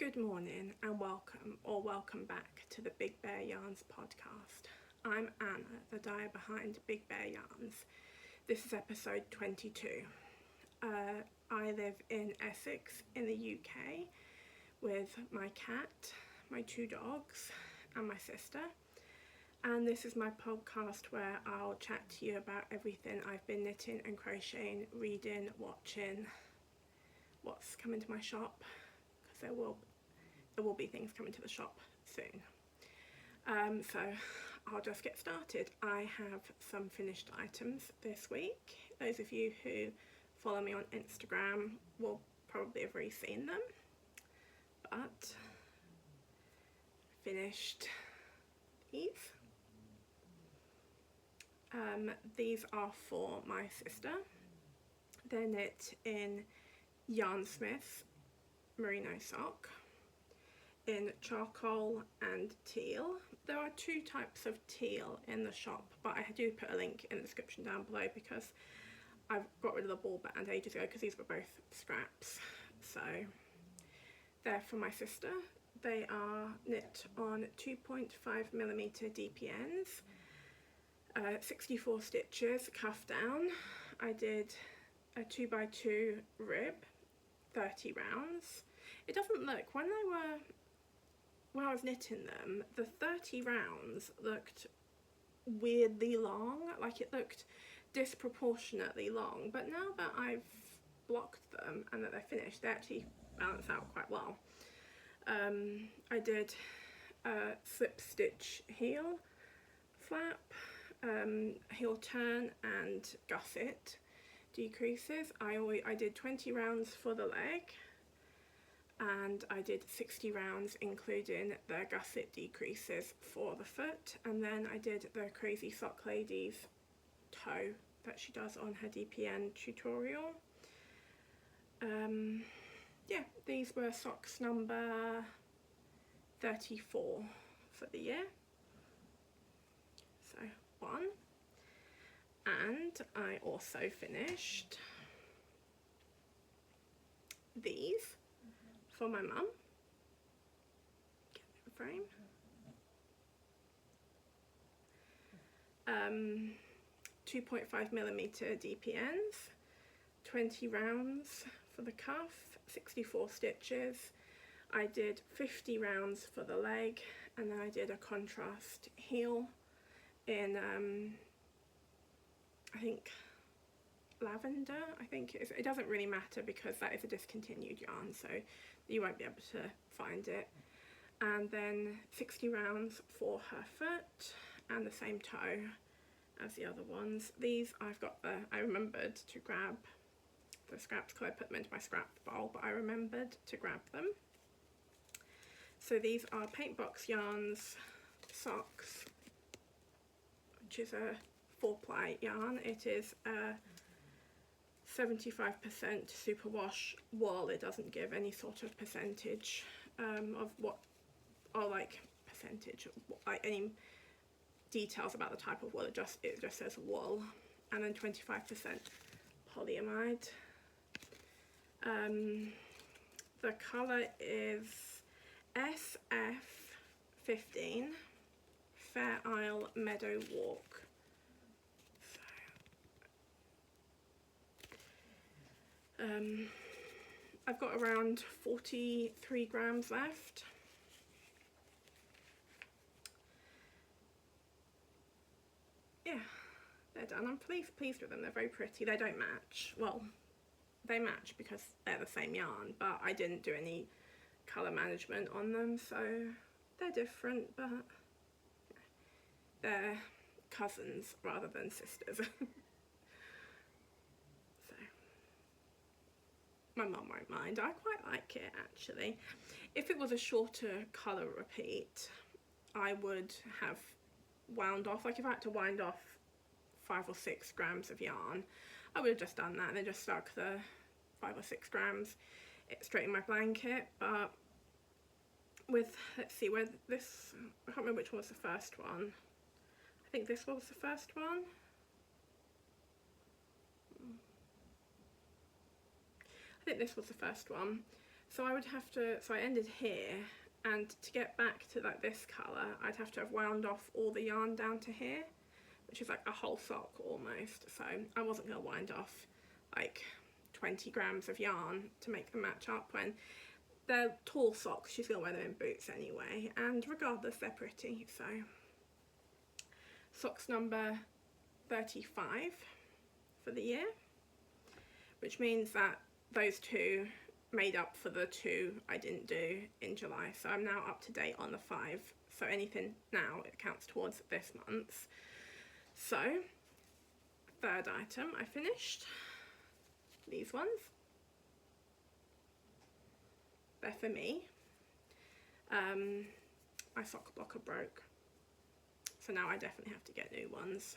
Good morning and welcome back to the Big Bear Yarns podcast. I'm Anna, the dyer behind Big Bear Yarns. This is episode 22. I live in Essex in the UK with my cat, my two dogs and my sister, and this is my podcast where I'll chat to you about everything I've been knitting and crocheting, reading, watching, what's coming to my shop, because there will be things coming to the shop soon. So I'll just get started. I have some finished items this week. Those of you who follow me on Instagram will probably have already seen them, but finished these. These are for my sister. They're knit in Yarnsmith merino sock in charcoal and teal. There are two types of teal in the shop, but I do put a link in the description down below because I've got rid of the ball band ages ago because these were both scraps. So they're for my sister. They are knit on 2.5mm DPNs, 64 stitches, cuff down. I did a 2x2 rib, 30 rounds. It doesn't look, when I was knitting them, the 30 rounds looked weirdly long, like it looked disproportionately long, but now that I've blocked them and that they're finished, they actually balance out quite well. I did a slip stitch heel flap, heel turn and gusset decreases. I did 20 rounds for the leg, and I did 60 rounds including the gusset decreases for the foot, and then I did the Crazy Sock Lady's toe that she does on her DPN tutorial. Yeah, these were socks number 34 for the year. So one. And I also finished these for my mum. Get the frame. 2.5mm DPNs, 20 rounds for the cuff, 64 stitches. I did 50 rounds for the leg, and then I did a contrast heel in I think lavender, I think it is. It doesn't really matter because that is a discontinued yarn, so you won't be able to find it. And then 60 rounds for her foot and the same toe as the other ones. These I remembered to grab the scraps because I put them into my scrap bowl, but I remembered to grab them. So these are Paint Box Yarns socks, which is a 4-ply yarn. It is a 75% superwash wool. It doesn't give any sort of percentage of what, or like percentage, like any details about the type of wool. It just says wool, and then 25% polyamide. The colour is SF15 Fair Isle Meadow Walk. I've got around 43 grams left. Yeah, they're done. I'm pleased with them. They're very pretty. They don't match. Well, they match because they're the same yarn, but I didn't do any colour management on them, so they're different, but they're cousins rather than sisters. My mum won't mind. I quite like it actually. If it was a shorter colour repeat, I would have wound off, like if I had to wind off 5 or 6 grams of yarn, I would have just done that and then just stuck the 5 or 6 grams straight in my blanket. But with, let's see, where this, I can't remember which one was the first one. I think this was the first one. I think this was the first one. So I would have to, so I ended here, and to get back to like this colour, I'd have to have wound off all the yarn down to here, which is like a whole sock almost. So I wasn't going to wind off like 20 grams of yarn to make them match up when they're tall socks. She's going to wear them in boots anyway, and regardless, they're pretty. So socks number 35 for the year, which means that those two made up for the 2 I didn't do in July. So I'm now up to date on the 5. So anything now, it counts towards this month. So, third item, I finished these ones. They're for me. My sock blocker broke, so now I definitely have to get new ones.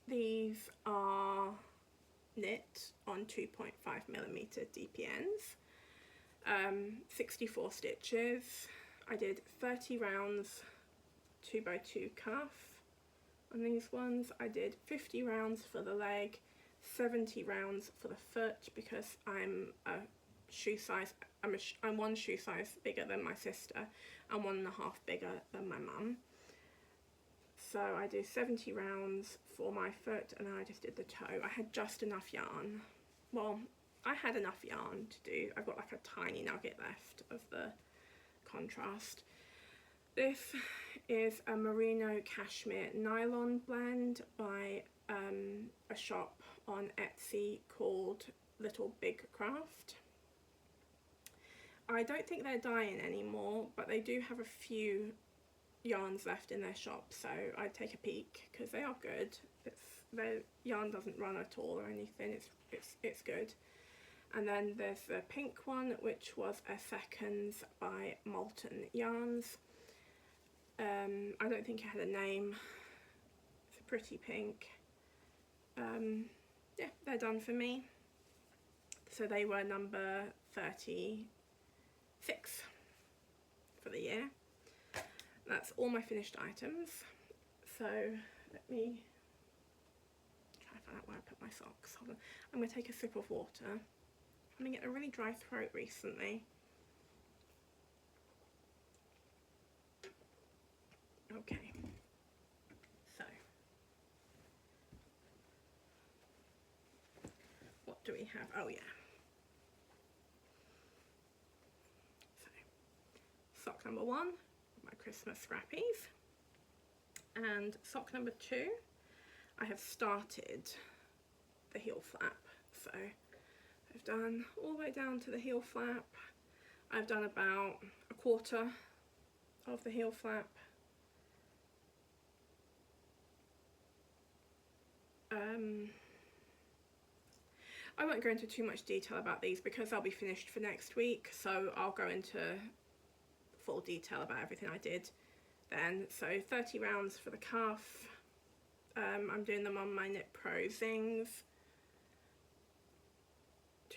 These are knit on 2.5mm DPNs, 64 stitches. I did 30 rounds 2x2 cuff on these ones. I did 50 rounds for the leg, 70 rounds for the foot, because I'm a shoe size, I'm 1 shoe size bigger than my sister and 1.5 bigger than my mum. So I do 70 rounds for my foot, and I just did the toe. I had just enough yarn. Well, I had enough yarn to do. I've got like a tiny nugget left of the contrast. This is a merino cashmere nylon blend by a shop on Etsy called Little Big Craft. I don't think they're dyeing anymore, but they do have a few yarns left in their shop, so I'd take a peek because they are good. Their yarn doesn't run at all or anything. It's good. And then there's the pink one, which was a Seconds by Molten Yarns. I don't think it had a name. It's a pretty pink. Yeah, they're done for me. So they were number 36 for the year. That's all my finished items. So let me try to find out where I put my socks. Hold on. I'm going to take a sip of water. I'm getting a really dry throat recently. Okay, so what do we have? Oh yeah. So sock number 1, my Christmas scrappies, and sock number 2, I have started the heel flap. So I've done all the way down to the heel flap. I've done about a quarter of the heel flap. I won't go into too much detail about these because they'll be finished for next week, so I'll go into full detail about everything I did then. So 30 rounds for the cuff. I'm doing them on my Knit Pro Zings,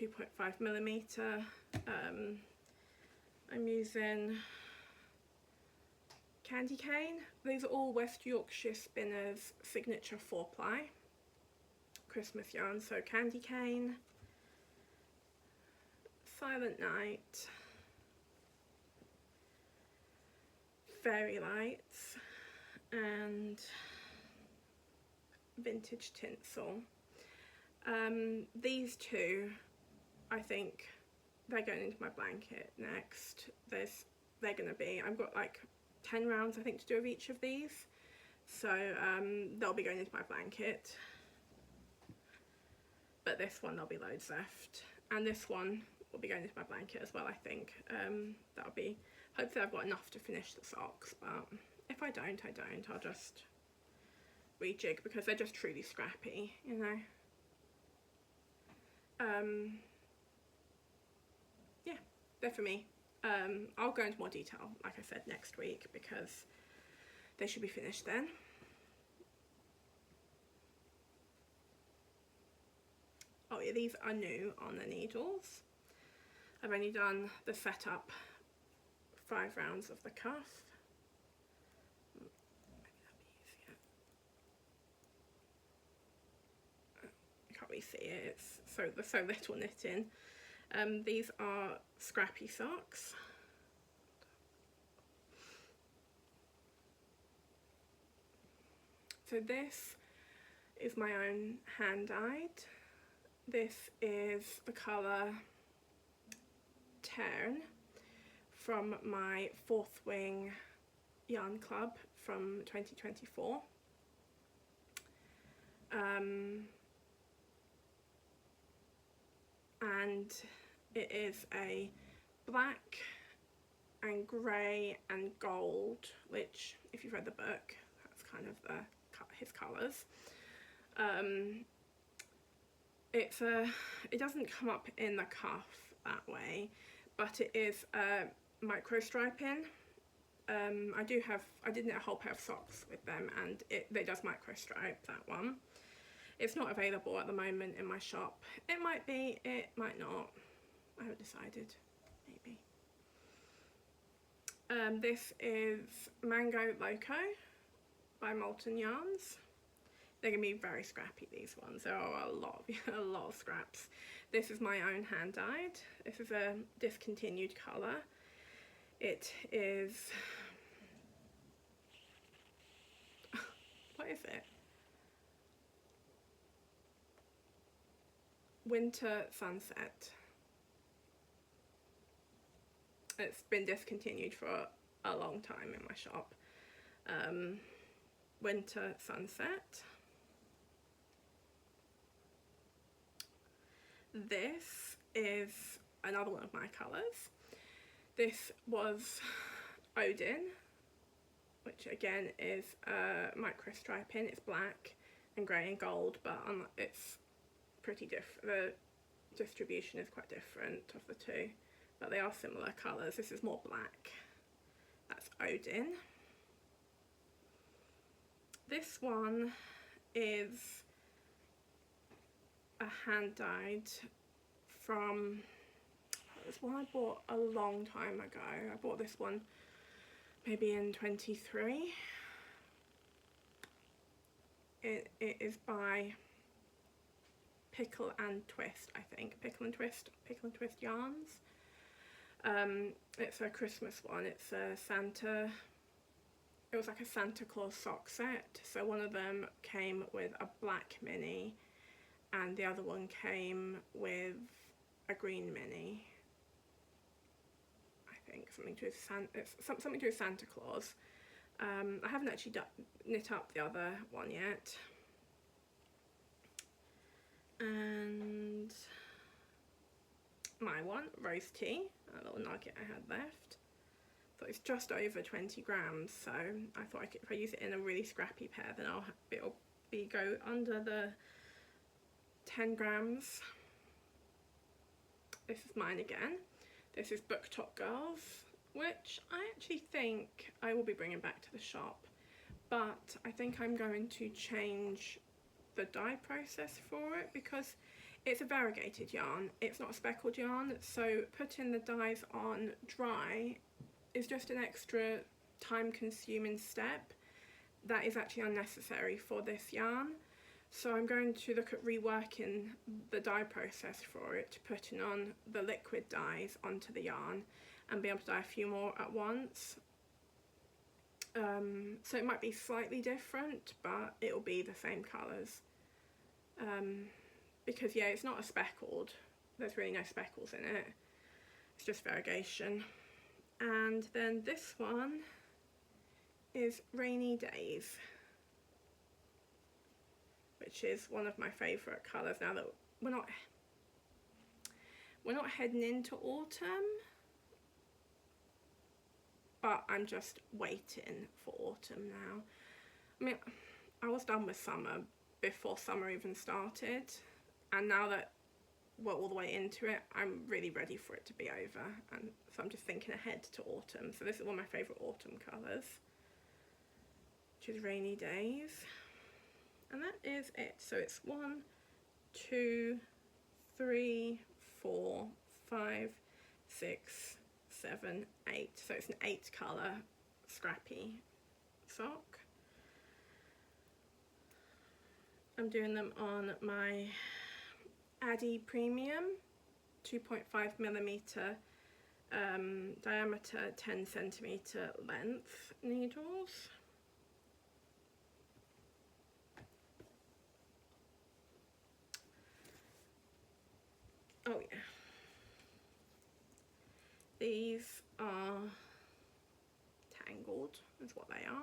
2.5mm. I'm using Candy Cane. These are all West Yorkshire Spinners Signature 4-ply Christmas yarn. So Candy Cane, Silent Night, Fairy Lights, and Vintage Tinsel. These two, I think they're going into my blanket next. They're going to be, I've got like 10 rounds I think to do of each of these, so they'll be going into my blanket. But this one, there'll be loads left, and this one will be going into my blanket as well, I think. That'll be, hopefully I've got enough to finish the socks, but if I don't, I don't. I'll just rejig because they're just truly scrappy, you know. Yeah, they're for me. I'll go into more detail, like I said, next week because they should be finished then. Oh yeah, these are new on the needles. I've only done the setup 5 rounds of the cuff. Maybe that'll be easier. barely see it, it's there's so little knitting. These are scrappy socks. So this is my own hand-dyed. This is the colour Tern from my Fourth Wing yarn club from 2024. And it is a black and grey and gold, which if you've read the book, that's kind of his colours. It doesn't come up in the cuff that way, but it is micro striping. I did knit a whole pair of socks with them, and they does micro stripe, that one. It's not available at the moment in my shop. It might be, it might not. I haven't decided, maybe. This is Mango Loco by Molten Yarns. They're going to be very scrappy, these ones. There are a lot of scraps. This is my own hand-dyed. This is a discontinued colour. It is... what is it? Winter Sunset. It's been discontinued for a long time in my shop. Winter Sunset. This is another one of my colours. This was Odin, which again is micro striping. It's black and grey and gold, but it's pretty different. The distribution is quite different of the two, but they are similar colours. This is more black. That's Odin. This one is a hand-dyed from... It's one I bought a long time ago. I bought this one maybe in 23. It is by Pickle and Twist, I think. Pickle and Twist yarns. It's a Christmas one. It's a Santa... It was like a Santa Claus sock set. So one of them came with a black mini, and the other one came with a green mini. I think something to do with Santa Claus. I haven't actually knit up the other one yet. And my one, Rose Tea, a little nugget I had left. So it's just over 20 grams, so I thought if I use it in a really scrappy pair, then it'll go under the 10 grams. This is mine again. This is Book Top Girls, which I actually think I will be bringing back to the shop, but I think I'm going to change the dye process for it because it's a variegated yarn. It's not a speckled yarn, so putting the dyes on dry is just an extra time-consuming step that is actually unnecessary for this yarn. So I'm going to look at reworking the dye process for it, putting on the liquid dyes onto the yarn and be able to dye a few more at once. So it might be slightly different, but it'll be the same colours. Because yeah, it's not a speckled, there's really no speckles in it, it's just variegation. And then this one is Rainy Days, which is one of my favourite colours now that we're not heading into autumn, but I'm just waiting for autumn now. I mean, I was done with summer before summer even started, and now that we're all the way into it, I'm really ready for it to be over, and so I'm just thinking ahead to autumn. So this is one of my favourite autumn colours, which is Rainy Days. And that is it. So it's 1, 2, 3, 4, 5, 6, 7, 8. So it's an 8 colour scrappy sock. I'm doing them on my Addy Premium 2.5mm diameter, 10cm length needles. Oh yeah, these are tangled, is what they are.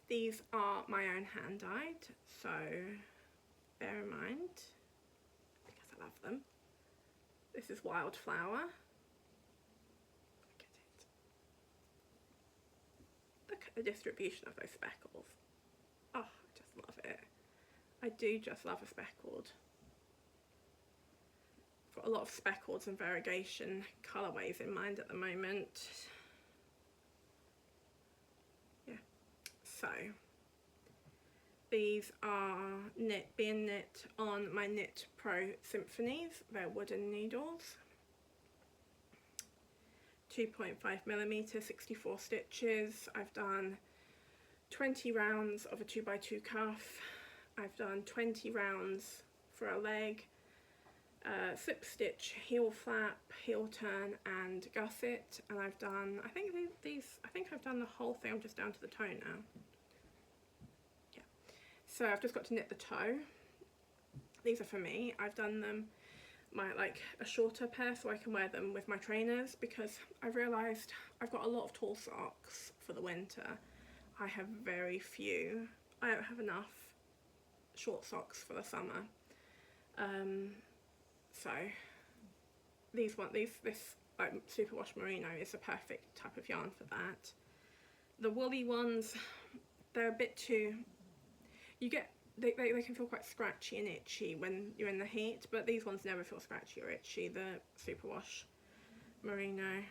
These are my own hand dyed, so bear in mind, because I love them. This is Wildflower. Look at it. Look at the distribution of those speckles. Oh, I just love it. I do just love a speckled. I've got a lot of speckles and variegation colourways in mind at the moment. Yeah, so these are being knit on my Knit Pro Symphonies. They're wooden needles. 2.5mm, 64 stitches. I've done 20 rounds of a 2x2 cuff. I've done 20 rounds for a leg, slip stitch, heel flap, heel turn and gusset, and I've done, I think I've done the whole thing. I'm just down to the toe now. Yeah, so I've just got to knit the toe. These are for me. I've done them like a shorter pair so I can wear them with my trainers, because I've realised I've got a lot of tall socks for the winter. I have very few. I don't have enough short socks for the summer. So this like superwash merino is the perfect type of yarn for that. The woolly ones, they're a bit too, they can feel quite scratchy and itchy when you're in the heat, but these ones never feel scratchy or itchy, the superwash merino.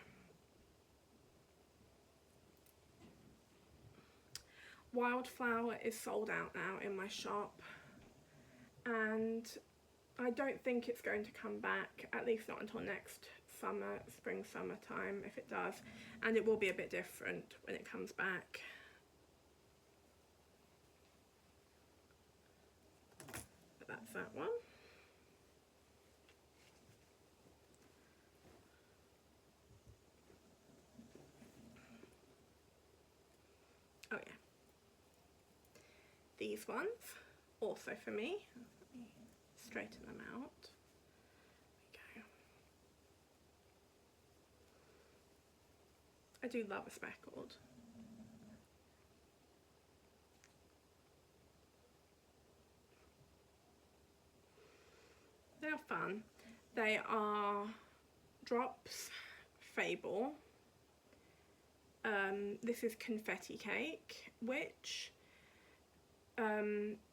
Wildflower is sold out now in my shop, and I don't think it's going to come back, at least not until next summer, spring, summertime, if it does, and it will be a bit different when it comes back. But that's that one. Oh yeah. These ones, also for me. Let me straighten them out. There we go. I do love a speckled. They are fun. They are Drops Fable. This is Confetti Cake, which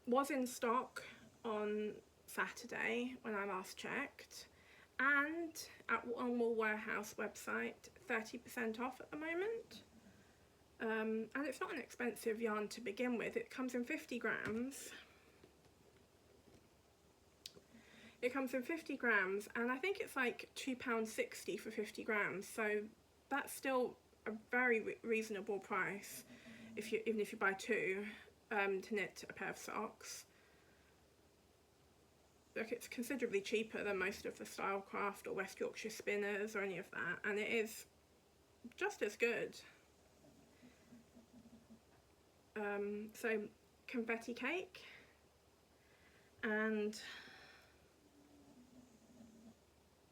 was in stock on Saturday when I last checked, and on Wool Warehouse website 30% off at the moment. And it's not an expensive yarn to begin with. It comes in 50 grams. It comes in 50 grams, and I think it's like £2.60 for 50 grams, so that's still a very reasonable price even if you buy two to knit a pair of socks. Look, it's considerably cheaper than most of the Stylecraft or West Yorkshire Spinners or any of that, and it is just as good. So Confetti Cake, and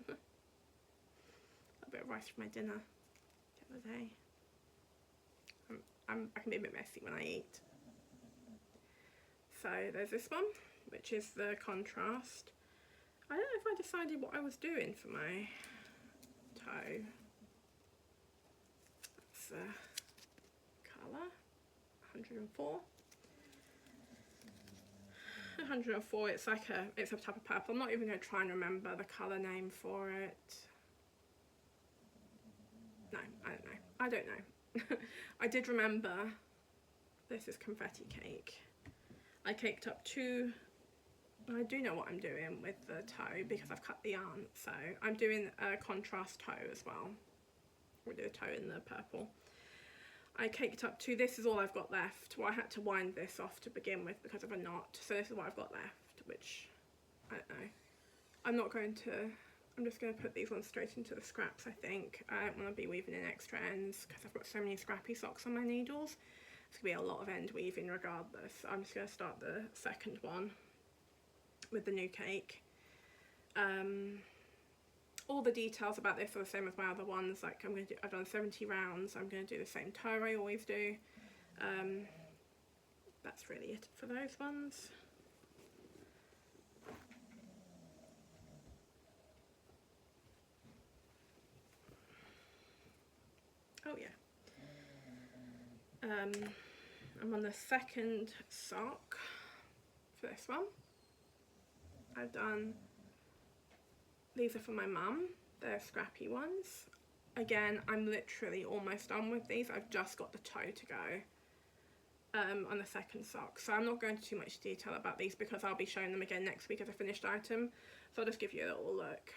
a bit of rice for my dinner the other day. I can be a bit messy when I eat. So there's this one, which is the contrast. I don't know if I decided what I was doing for my toe. That's the colour, 104. 104, it's like it's a type of purple. I'm not even going to try and remember the colour name for it. No, I don't know. I did remember this is Confetti Cake. I caked up two. I do know what I'm doing with the toe because I've cut the yarn, so I'm doing a contrast toe as well. We'll do a toe in the purple. I caked up to, this is all I've got left. Well, I had to wind this off to begin with because of a knot, so this is what I've got left, which, I don't know. I'm just going to put these ones straight into the scraps, I think. I don't want to be weaving in extra ends because I've got so many scrappy socks on my needles. It's going to be a lot of end weaving regardless. I'm just going to start the second one with the new cake. All the details about this are the same as my other ones. Like I've done 70 rounds. I'm going to do the same toe I always do. That's really it for those ones. Oh yeah. I'm on the second sock for this one. I've done, these are for my mum, they're scrappy ones. Again, I'm literally almost done with these. I've just got the toe to go on the second sock. So I'm not going into too much detail about these because I'll be showing them again next week as a finished item. So I'll just give you a little look.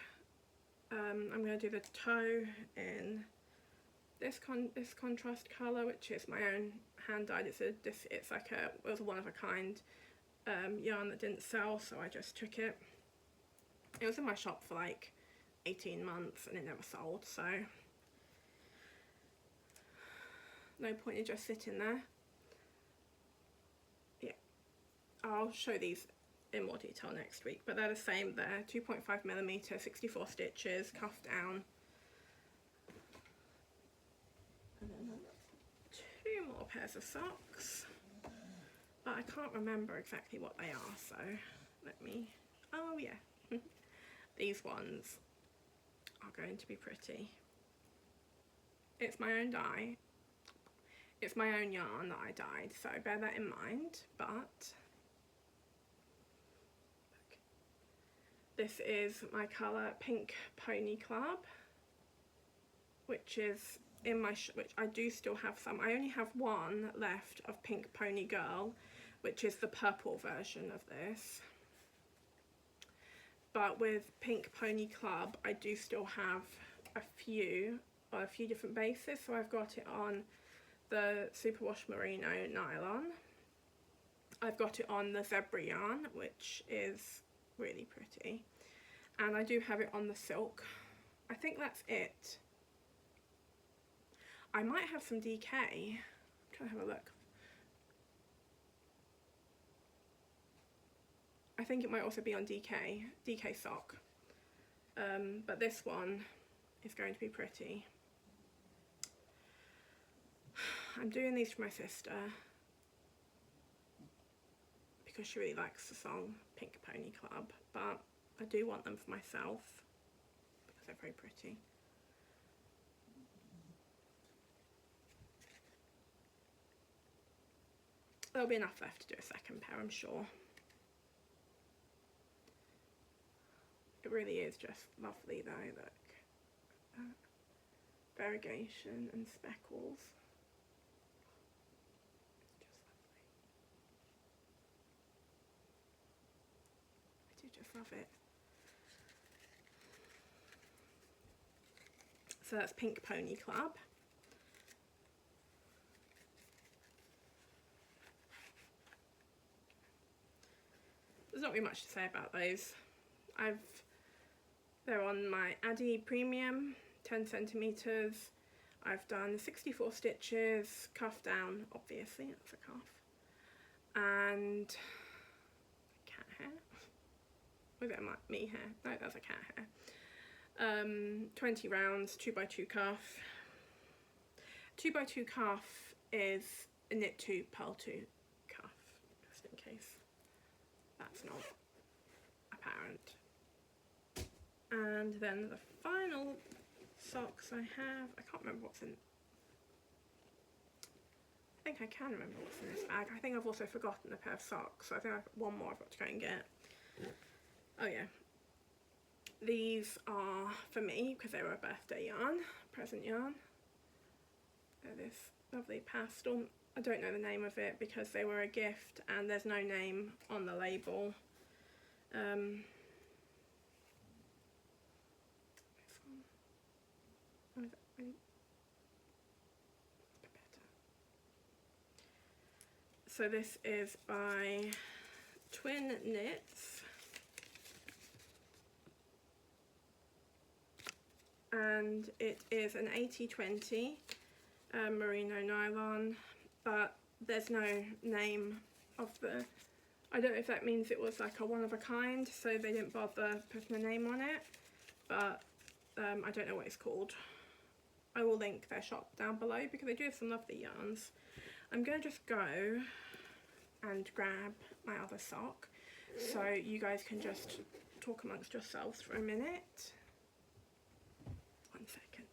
I'm going to do the toe in this contrast colour, which is my own hand dyed. It's like it was a one of a kind yarn that didn't sell, so I just took it. It was in my shop for like 18 months and it never sold, so no point in just sitting there. Yeah, I'll show these in more detail next week, but they're the same there. 2.5mm, 64 stitches, cuff down. And then two more pairs of socks, but I can't remember exactly what they are, so let me, oh yeah, these ones are going to be pretty. It's my own dye, it's my own yarn that I dyed, so bear that in mind. But this is my colour Pink Pony Club, which is in my which I do still have some. I only have one left of Pink Pony Girl, which is the purple version of this. But with Pink Pony Club, I do still have a few different bases. So I've got it on the Superwash Merino nylon. I've got it on the zebra yarn, which is really pretty. And I do have it on the silk. I think that's it. I might have some DK. I'm trying to have a look. I think it might also be on DK sock. But this one is going to be pretty. I'm doing these for my sister because she really likes the song Pink Pony Club, but I do want them for myself because they're very pretty. There'll be enough left to do a second pair, I'm sure. It really is just lovely though, look. Variegation and speckles. Just love it. So that's Pink Pony Club. There's not really much to say about those. They're on my Addy Premium, 10 centimeters. I've done 64 stitches, cuff down, obviously, that's a cuff, and cat hair. Was it me hair? No, that's a cat hair. 20 rounds, 2x2 cuff. 2x2 cuff is a knit 2, purl 2 cuff, just in case that's not apparent. And then the final socks I have, I can't remember what's in, I think I can remember what's in this bag. I think I've also forgotten a pair of socks, so I think I've got one more I've got to go and get. Oh yeah, these are for me because they were a birthday yarn, present yarn. They're this lovely pastel. I don't know the name of it because they were a gift and there's no name on the label. This one. Oh, is that really? Better. So this is by Twin Knits, and it is an 80/20 merino nylon, but there's no name of the, I don't know if that means it was like a one of a kind, so they didn't bother putting a name on it, but I don't know what it's called. I will link their shop down below because they do have some lovely yarns. I'm going to just go and grab my other sock so you guys can just talk amongst yourselves for a minute. 1 second.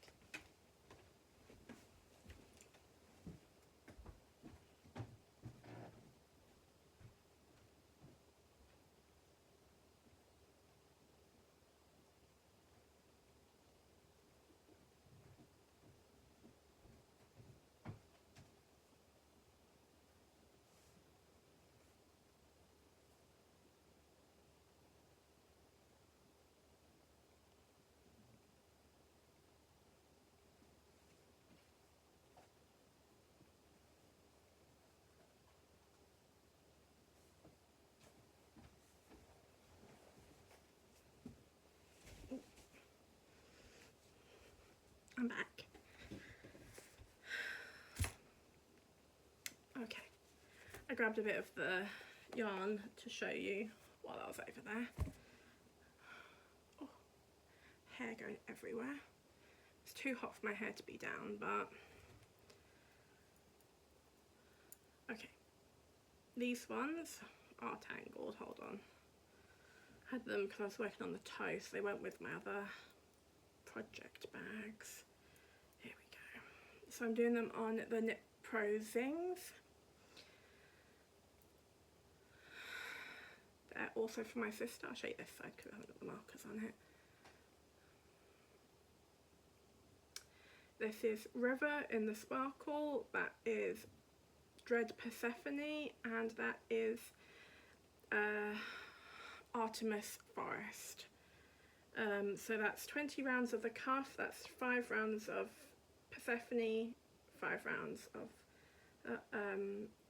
I'm back. Okay, I grabbed a bit of the yarn to show you while I was over there. Oh, hair going everywhere. It's too hot for my hair to be down, but okay. These ones are tangled, hold on. I had them because I was working on the toe, so they went with my other project bags. Here we go. So I'm doing them on the Knit Pro Zings. They're also for my sister. I'll show you this side because I haven't got the markers on it. This is River in the Sparkle, that is Dread Persephone, and that is Artemis Forest. So that's 20 rounds of the cuff, that's 5 rounds of Persephone, 5 rounds of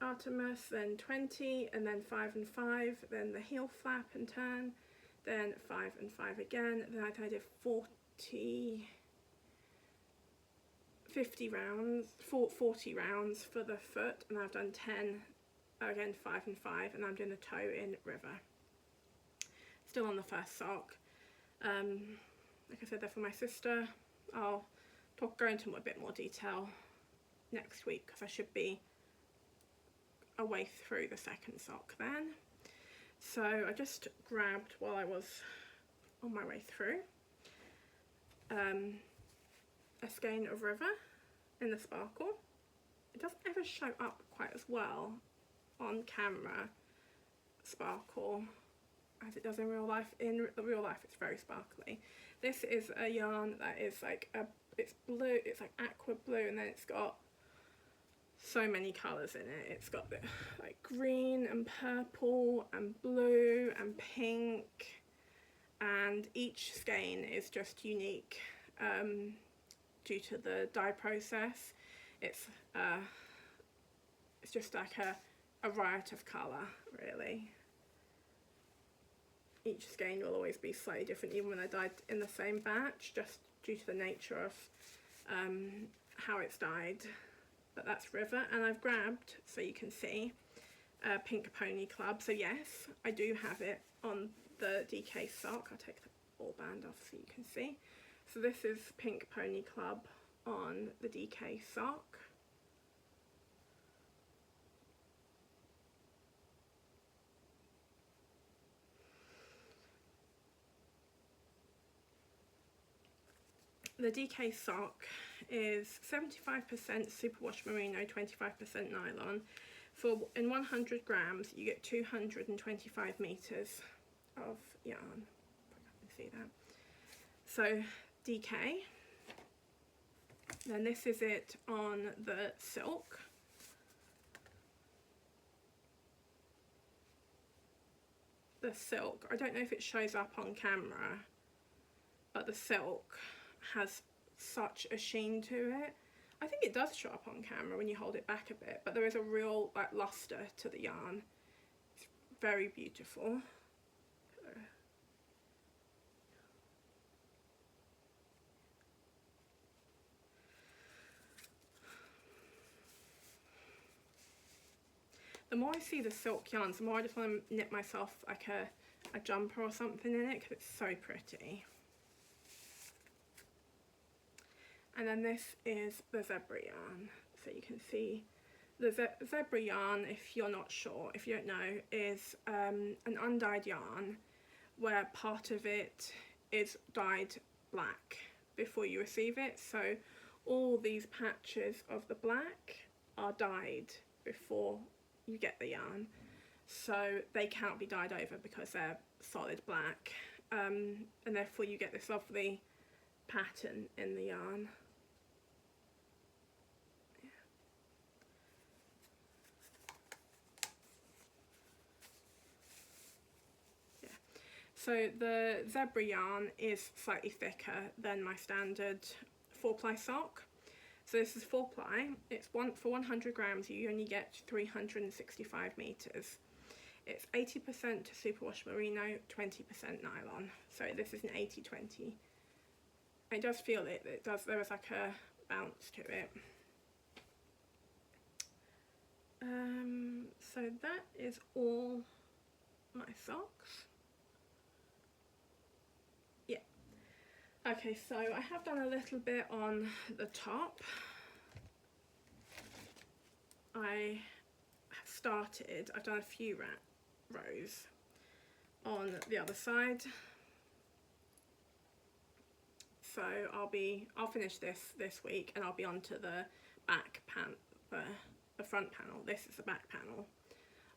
Artemis, then 20, and then 5 and 5, then the heel flap and turn, then 5 and 5 again, then I think I did 40 rounds for the foot, and I've done 10, again 5 and 5, and I'm doing the toe in River. Still on the first sock. Like I said, they're for my sister. I'll go into a bit more detail next week because I should be a way through the second sock then. So I just grabbed, while I was on my way through, a skein of River in the Sparkle. It doesn't ever show up quite as well on camera, Sparkle, as it does in real life. In real life it's very sparkly. This is a yarn that is like it's blue, it's like aqua blue, and then it's got so many colours in it. It's got the like green and purple and blue and pink, and each skein is just unique due to the dye process. It's just like a riot of colour, really. Each skein will always be slightly different, even when they're dyed in the same batch, just due to the nature of how it's dyed. But that's River, and I've grabbed, so you can see, Pink Pony Club. So yes, I do have it on the DK sock. I'll take the ball band off so you can see. So this is Pink Pony Club on the DK sock. The DK sock is 75% superwash merino, 25% nylon. In 100 grams you get 225 meters of yarn. I can see that. So DK. Then this is it on the silk. The silk, I don't know if it shows up on camera, but the silk has such a sheen to it. I think it does show up on camera when you hold it back a bit, but there is a real like luster to the yarn. It's very beautiful. The more I see the silk yarns, the more I just want to knit myself like a jumper or something in it, because it's so pretty. And then this is the zebra yarn. So you can see the zebra yarn, if you're not sure, if you don't know, is an undyed yarn where part of it is dyed black before you receive it. So all these patches of the black are dyed before you get the yarn. So they cannot be dyed over because they're solid black. And therefore you get this lovely pattern in the yarn. So the zebra yarn is slightly thicker than my standard 4-ply sock. So this is 4-ply. It's for 100 grams you only get 365 meters. It's 80% superwash merino, 20% nylon. So this is an 80-20. It does feel it. It does. There is like a bounce to it. So that is all my socks. Okay, so I have done a little bit on the top. I've done a few rows on the other side. So I'll finish this week, and I'll be onto the back the front panel. This is the back panel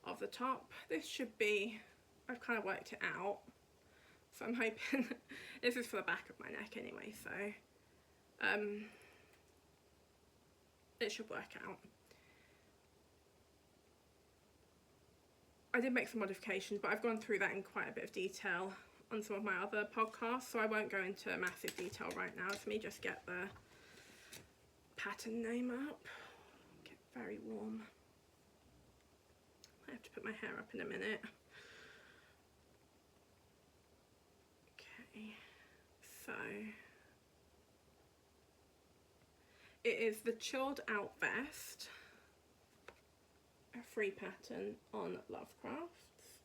of the top. This should be, I've kind of worked it out. So I'm hoping, this is for the back of my neck anyway, so it should work out. I did make some modifications, but I've gone through that in quite a bit of detail on some of my other podcasts, so I won't go into massive detail right now. Let me just get the pattern name up. Get very warm. I have to put my hair up in a minute. So it is the chilled out vest, a free pattern on Lovecrafts.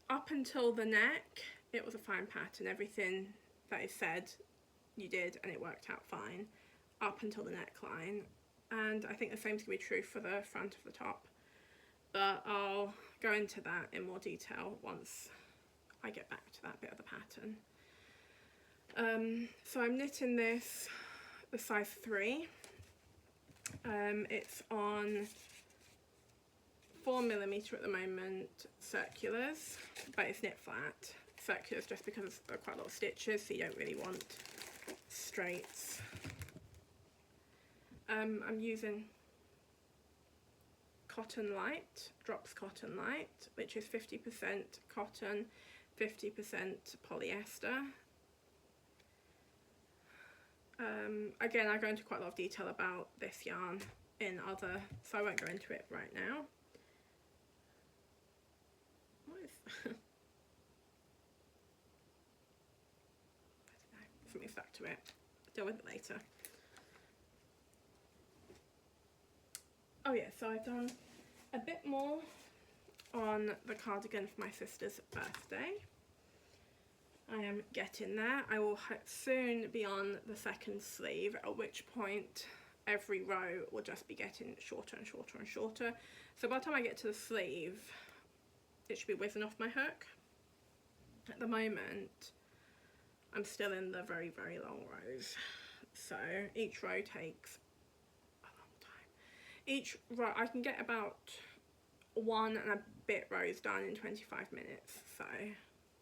Up until the neck it was a fine pattern. Everything that is said you did and it worked out fine up until the neckline. And I think the same is going to be true for the front of the top, but I'll go into that in more detail once I get back to that bit of the pattern. So I'm knitting this the size 3. It's on 4mm at the moment, circulars, but it's knit flat. Circulars just because there are quite a lot of stitches, so you don't really want straights. I'm using Cotton Light, Drops Cotton Light, which is 50% cotton, 50% polyester. Again, I go into quite a lot of detail about this yarn in other, so I won't go into it right now. What is that? I don't know, something stuck to it. Deal with it later. Oh yeah, so I've done a bit more on the cardigan for my sister's birthday. I am getting there. I will soon be on the second sleeve, at which point every row will just be getting shorter and shorter and shorter. So by the time I get to the sleeve, it should be whizzing off my hook. At the moment, I'm still in the very, very long rows. So each row takes each row, I can get about 1 and a bit rows done in 25 minutes, so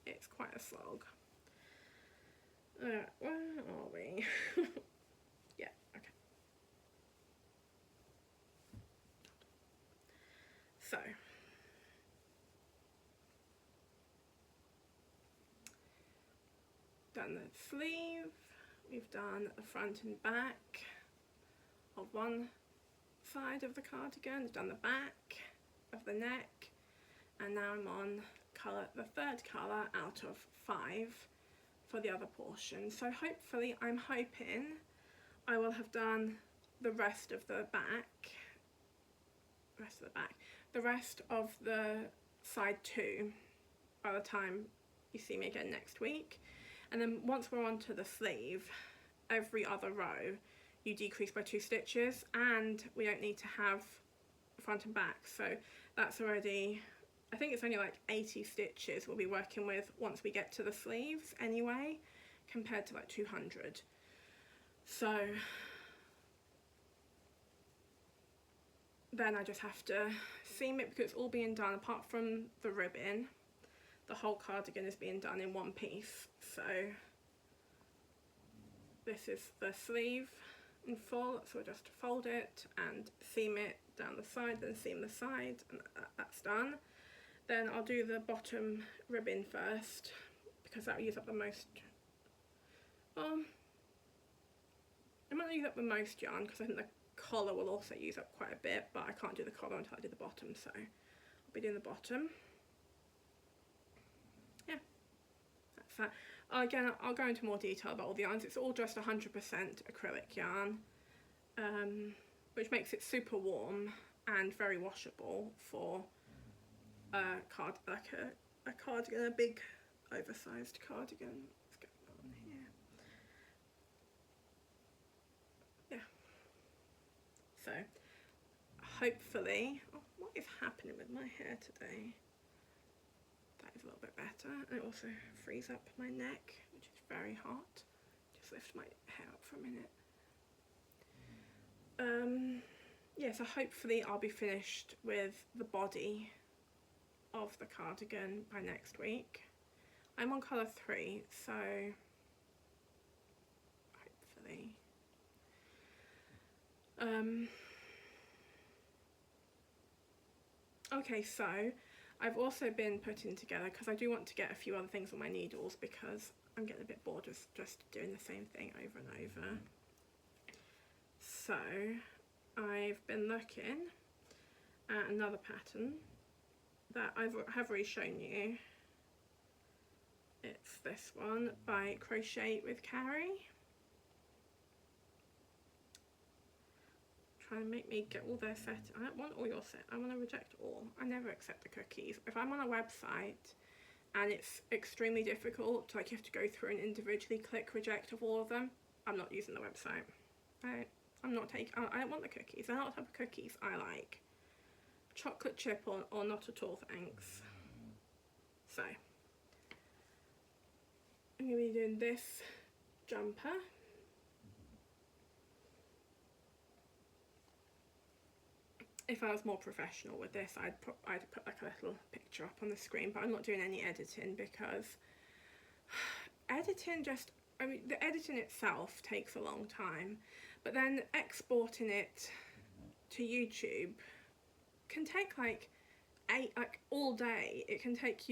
it's quite a slog. Where are we? Yeah, okay. So sleeve, we've done the front and back of one side of the cardigan, we've done the back of the neck, and now I'm on the third colour out of 5 for the other portion. So hopefully, I'm hoping I will have done the rest of the rest of the side 2 by the time you see me again next week. And then once we're on to the sleeve, every other row you decrease by 2 stitches, and we don't need to have front and back, so that's already, I think it's only like 80 stitches we'll be working with once we get to the sleeves anyway, compared to like 200. So then I just have to seam it because it's all being done, apart from the ribbon, the whole cardigan is being done in one piece. So this is the sleeve in full, so we'll just fold it and seam it down the side, then seam the side, and that's done. Then I'll do the bottom ribbon first because that will use up the most, well, I might use up the most yarn because I think the collar will also use up quite a bit, but I can't do the collar until I do the bottom, so I'll be doing the bottom. Yeah, that's that. Again, I'll go into more detail about all the yarns. It's all just 100% acrylic yarn, which makes it super warm and very washable for a cardigan, a big oversized cardigan. Let's get that on here. Yeah. So hopefully, oh, what is happening with my hair today? That is a little bit better, and it also frees up my neck, which is very hot. Just lift my hair up for a minute. Yeah, so hopefully I'll be finished with the body of the cardigan by next week. I'm on colour 3, so hopefully. Okay, so I've also been putting together, because I do want to get a few other things on my needles because I'm getting a bit bored of just doing the same thing over and over. So I've been looking at another pattern that I have already shown you. It's this one by Crochet with Carrie. Trying to make me get all their set. I don't want all your set. I want to reject all. I never accept the cookies. If I'm on a website and it's extremely difficult, like you have to go through and individually click reject of all of them, I'm not using the website. I don't want the cookies. They're not the type of cookies I like. Chocolate chip or not at all, thanks. So I'm going to be doing this jumper. If I was more professional with this, I'd put like a little picture up on the screen, but I'm not doing any editing because editing the editing itself takes a long time, but then exporting it to YouTube can take like all day. It can take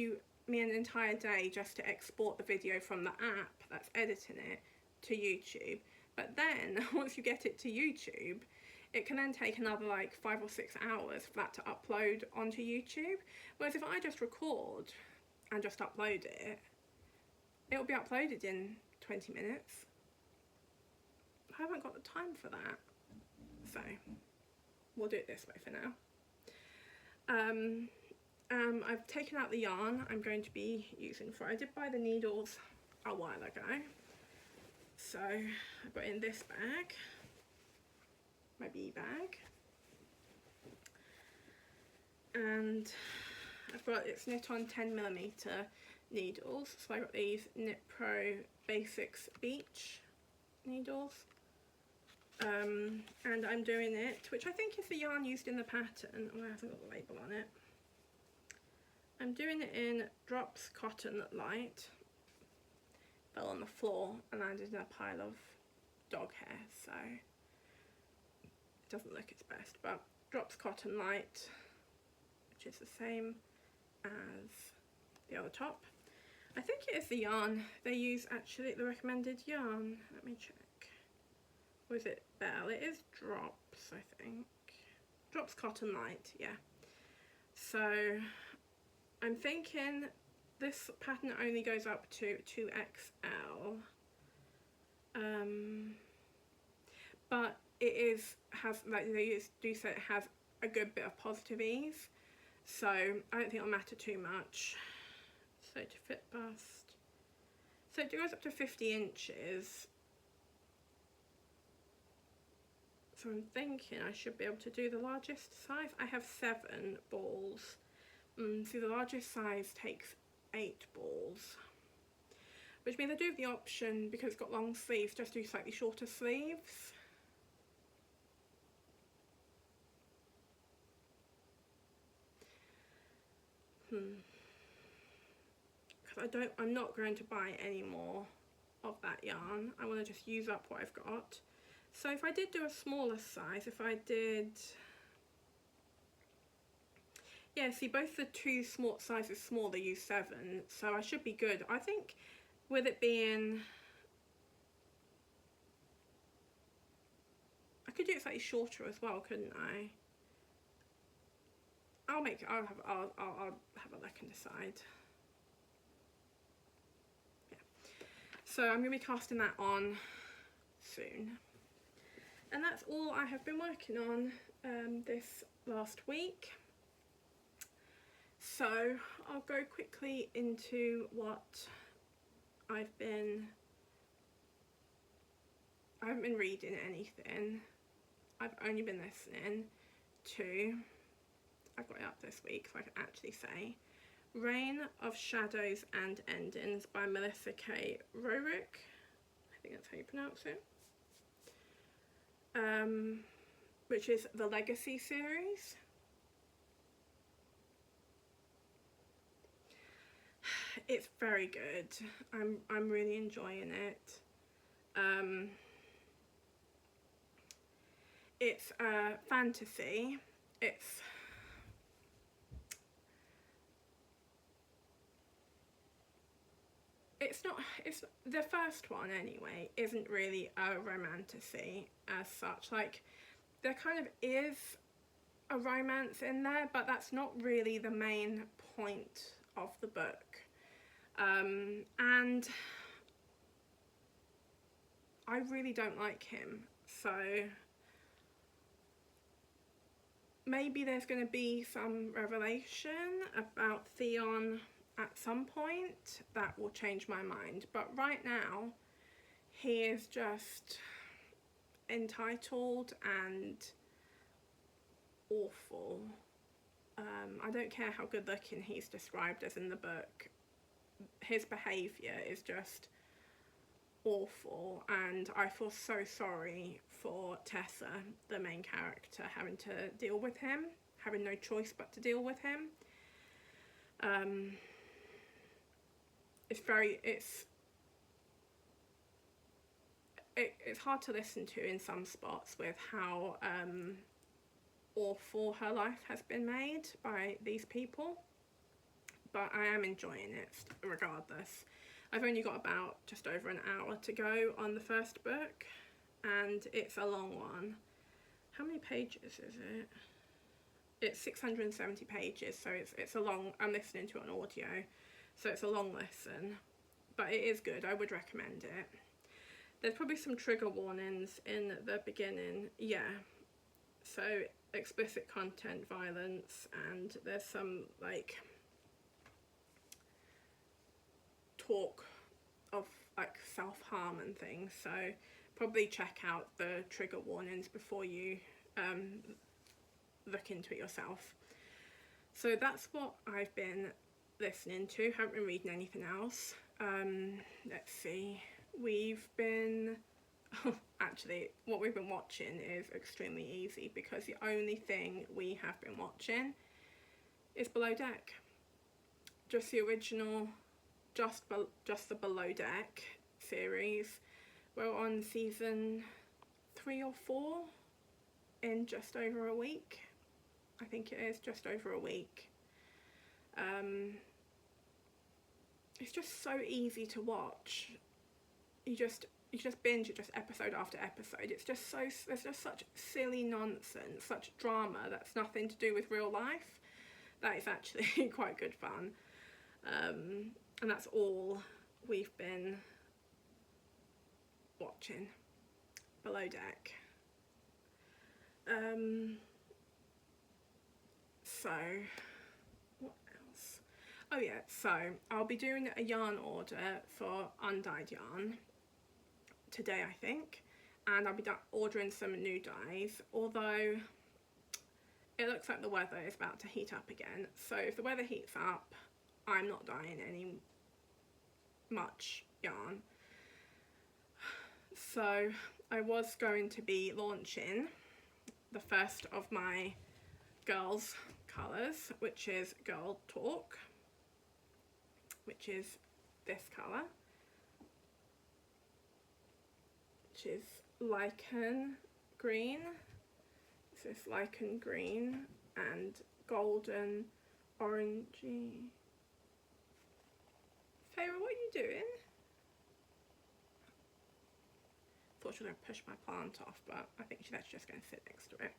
me an entire day just to export the video from the app that's editing it to YouTube. But then once you get it to YouTube, it can then take another like 5 or 6 hours for that to upload onto YouTube. Whereas if I just record and just upload it, it'll be uploaded in 20 minutes. I haven't got the time for that. So we'll do it this way for now. I've taken out the yarn I'm going to be using for. I did buy the needles a while ago. So I got in this bag, my bee bag, and I've got, it's knit on 10mm needles, so I got these Knit Pro Basics Beach needles, and I'm doing it, which I think is the yarn used in the pattern. Oh, it hasn't got the label on it. I'm doing it in Drops Cotton Light. Fell on the floor and landed in a pile of dog hair, so it doesn't look its best, but Drops Cotton Light, which is the same as the other top. I think it is the yarn they use, actually, the recommended yarn. Let me check. Or is it Bell? It is Drops, I think. Drops Cotton Light, yeah. So I'm thinking this pattern only goes up to 2XL. But it has, like they do say, it has a good bit of positive ease. So I don't think it'll matter too much. So to fit bust. So it goes up to 50 inches. So I'm thinking I should be able to do the largest size. I have 7 balls. So the largest size takes 8 balls. Which means I do have the option, because it's got long sleeves, just do slightly shorter sleeves. Because I'm not going to buy any more of that yarn. I want to just use up what I've got. So if I did do a smaller size, if I did, yeah, see both the two small sizes smaller use 7, so I should be good. I think with it being, I could do it slightly shorter as well, couldn't I? I'll have a look and decide. Yeah. So I'm going to be casting that on soon. And that's all I have been working on this last week. So I'll go quickly into what I haven't been reading anything. I've only been listening to, I've got it up this week so I can actually say, Reign of Shadows and Endings by Melissa K. Rorick. I think that's how you pronounce it. Which is the Legacy series. It's very good. I'm really enjoying it. It's fantasy. It's the first one anyway isn't really a romantasy as such. Like, there kind of is a romance in there, but that's not really the main point of the book. And I really don't like him, so maybe there's going to be some revelation about Theon at some point that will change my mind, but right now he is just entitled and awful. I don't care how good looking he's described as in the book, his behaviour is just awful, and I feel so sorry for Tessa, the main character, having to deal with him, having no choice but to deal with him. It's hard to listen to in some spots with how awful her life has been made by these people, but I am enjoying it regardless. I've only got about just over an hour to go on the first book, and it's a long one. How many pages is it? It's 670 pages, so it's a long, I'm listening to it on audio, so it's a long listen, but it is good. I would recommend it. There's probably some trigger warnings in the beginning, yeah, so explicit content, violence, and there's some like talk of like self-harm and things, so probably check out the trigger warnings before you look into it yourself. So that's what I've been listening to. Haven't been reading anything else. Let's see, we've been actually what we've been watching is extremely easy, because the only thing we have been watching is Below Deck, just the original, just the Below Deck series. We're on season 3 or 4 in just over a week. I think it is just over a week. it's just so easy to watch. You just binge it just episode after episode. It's just so, there's just such silly nonsense, such drama that's nothing to do with real life. That is actually quite good fun. And that's all we've been watching. Below Deck. So what else? Oh yeah, so I'll be doing a yarn order for undyed yarn today, I think, and I'll be ordering some new dyes, although it looks like the weather is about to heat up again. So if the weather heats up, I'm not dyeing any much yarn. So I was going to be launching the first of my girls colours, which is Girl Talk, which is this colour, which is lichen green. This is lichen green and golden orangey. Feyre, what are you doing? Thought she was going to push my plant off, but I think she's actually just going to sit next to it.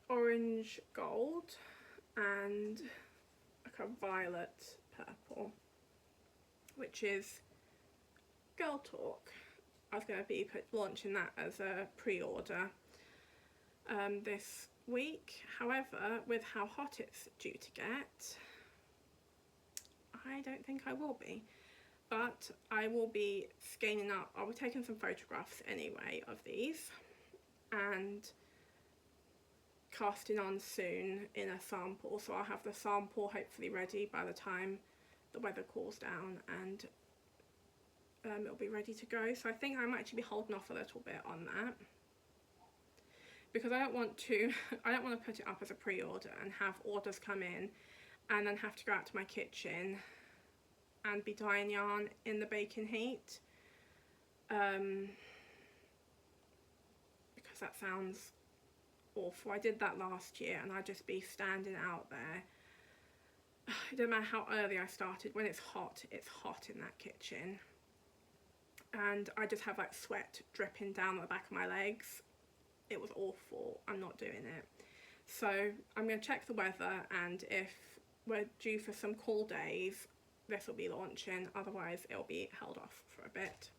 Orange gold and like a violet purple, which is Girl Talk. I was going to be launching that as a pre-order this week. However, with how hot it's due to get, I don't think I will be. But I will be scaling up. I'll be taking some photographs anyway of these and casting on soon in a sample. So I'll have the sample hopefully ready by the time the weather cools down, and it'll be ready to go. So I think I might actually be holding off a little bit on that, because I don't want to put it up as a pre-order and have orders come in and then have to go out to my kitchen and be dyeing yarn in the baking heat, because that sounds awful. I did that last year and I'd just be standing out there. It doesn't matter how early I started, when it's hot in that kitchen, and I just have like sweat dripping down the back of my legs. It was awful. I'm not doing it. So I'm going to check the weather, and if we're due for some cool days, this will be launching. Otherwise it'll be held off for a bit.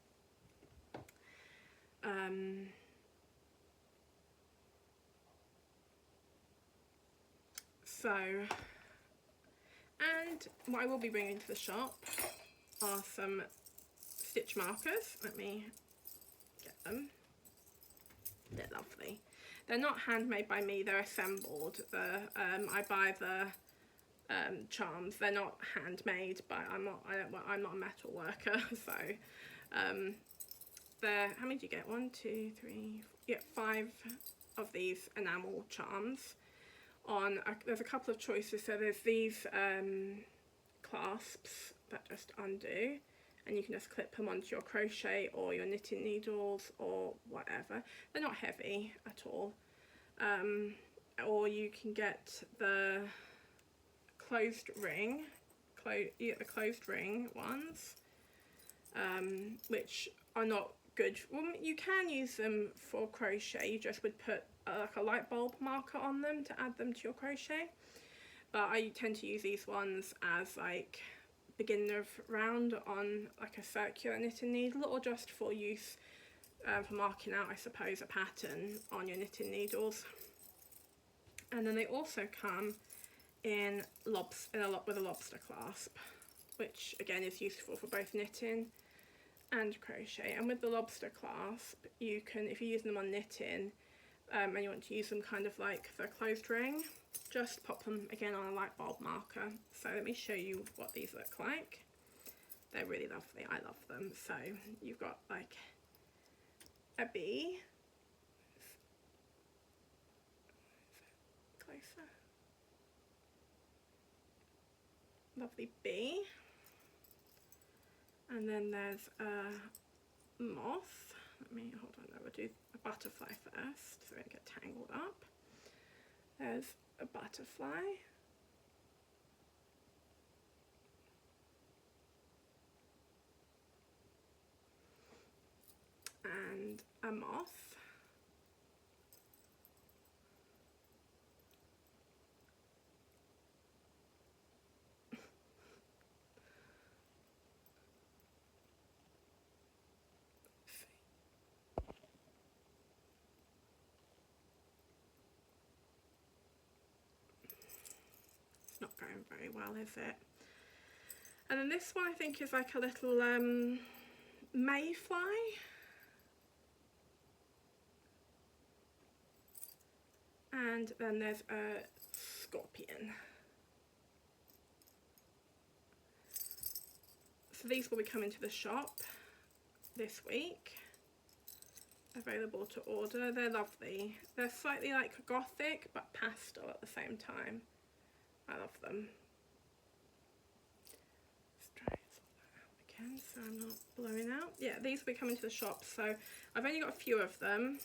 So, and what I will be bringing to the shop are some stitch markers. Let me get them. They're lovely. They're not handmade by me, they're assembled. I buy the charms. They're not handmade, but I'm not a metal worker, so they're, how many do you get? 1, 2, 3, you get 5 of these enamel charms. There's a couple of choices. So there's these clasps that just undo, and you can just clip them onto your crochet or your knitting needles or whatever. They're not heavy at all. Or you can get the closed ring, you get the closed ring ones, which are not good. Well, you can use them for crochet. You just would put like a light bulb marker on them to add them to your crochet, but I tend to use these ones as like beginner of round on like a circular knitting needle, or just for use for marking out, I suppose, a pattern on your knitting needles. And then they also come in with a lobster clasp, which again is useful for both knitting and crochet. And with the lobster clasp, you can, if you're using them on knitting and you want to use them kind of like the closed ring, just pop them again on a light bulb marker. So let me show you what these look like. They're really lovely. I love them. So you've got like a bee, closer, lovely bee, and then there's a moth. Let me, hold on, I will do a butterfly first so I don't get tangled up. There's a butterfly, and a moth. It's not going very well, is it? And then this one I think is like a little mayfly. And then there's a scorpion. So these will be coming to the shop this week, available to order. They're lovely. They're slightly like gothic but pastel at the same time. I love them. Let's try and sort that out again so I'm not blowing out. Yeah, these will be coming to the shop, so I've only got a few of them.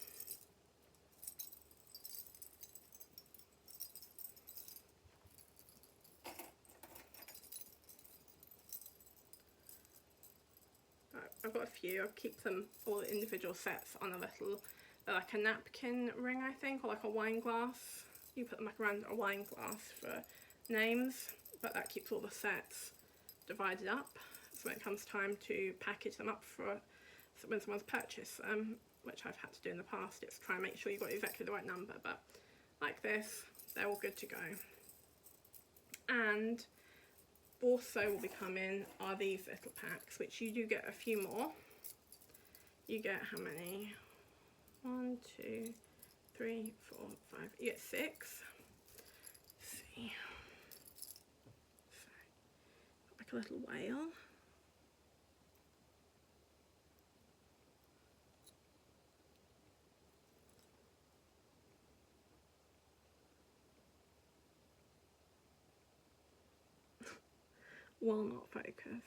I've got a few. I'll keep them all individual sets on a little, like a napkin ring, I think, or like a wine glass. You put them like around a wine glass for names, but that keeps all the sets divided up. So when it comes time to package them up for when someone's purchased them, which I've had to do in the past, it's try and make sure you've got exactly the right number. But like this, they're all good to go. And also will be coming are these little packs, which you do get a few more. You get how many? 1, 2, 3, 4, 5. You get 6. Let's see. So, like a little whale. Will not focus.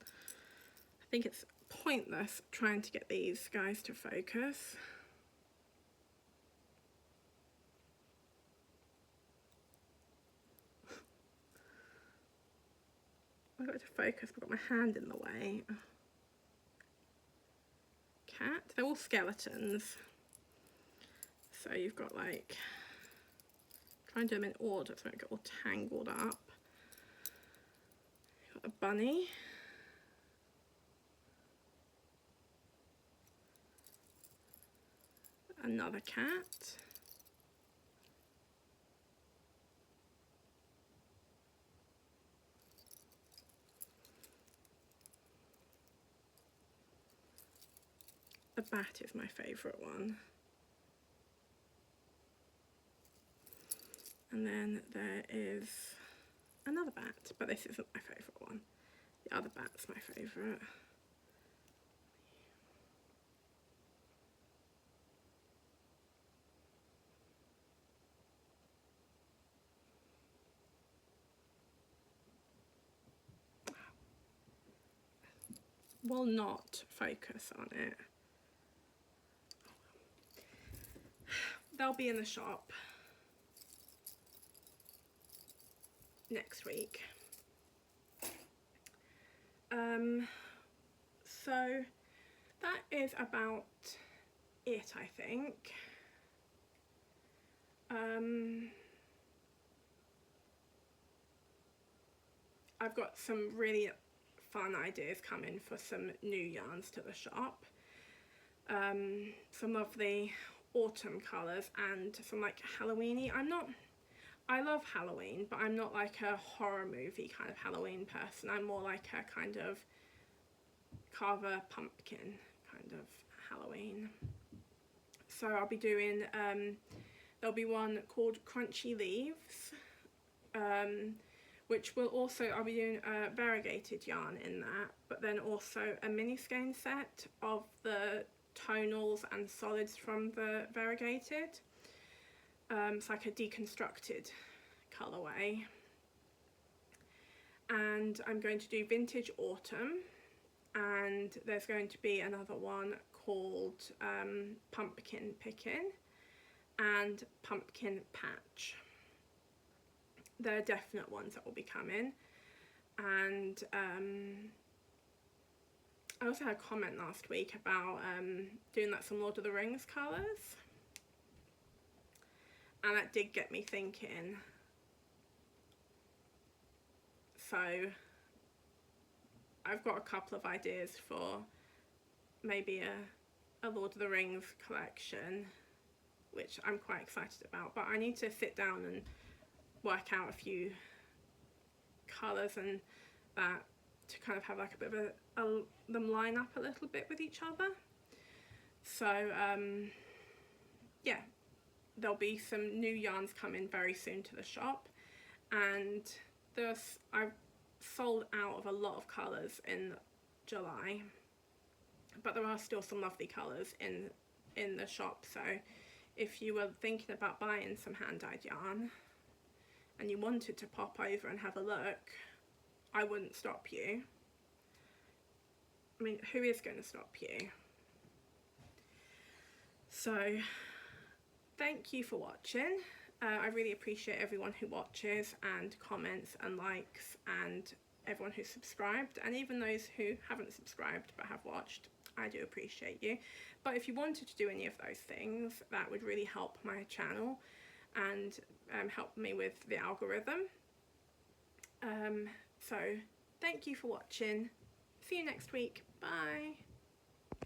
I think it's pointless trying to get these guys to focus. I got it to focus, but I've got my hand in the way. Cat. They're all skeletons. So you've got like, try and do them in order so they don't get all tangled up. You've got a bunny. Another cat. The bat is my favourite one. And then there is another bat, but this isn't my favourite one. The other bat's my favourite. Will not focus on it. They'll be in the shop next week. So that is about it, I think. I've got some really fun ideas coming for some new yarns to the shop. Some of the autumn colours and some like Halloweeny. I love Halloween, but I'm not like a horror movie kind of Halloween person. I'm more like a kind of carve a pumpkin kind of Halloween. So I'll be doing, there'll be one called Crunchy Leaves, which will also, I'll be doing a variegated yarn in that, but then also a mini skein set of the tonals and solids from the variegated. It's like a deconstructed colourway. And I'm going to do Vintage Autumn, and there's going to be another one called Pumpkin Pickin' and Pumpkin Patch. They're definite ones that will be coming, and I also had a comment last week about doing like some Lord of the Rings colours, and that did get me thinking. So I've got a couple of ideas for maybe a Lord of the Rings collection, which I'm quite excited about, but I need to sit down and work out a few colours and that to kind of have like a bit of them line up a little bit with each other. So yeah, there'll be some new yarns coming very soon to the shop, and I've sold out of a lot of colours in July, but there are still some lovely colours in the shop. So if you were thinking about buying some hand-dyed yarn and you wanted to pop over and have a look, I wouldn't stop you. I mean, who is going to stop you? So thank you for watching. I really appreciate everyone who watches and comments and likes, and everyone who's subscribed, and even those who haven't subscribed but have watched. I do appreciate you. But if you wanted to do any of those things, that would really help my channel and help me with the algorithm. So thank you for watching. See you next week. Bye.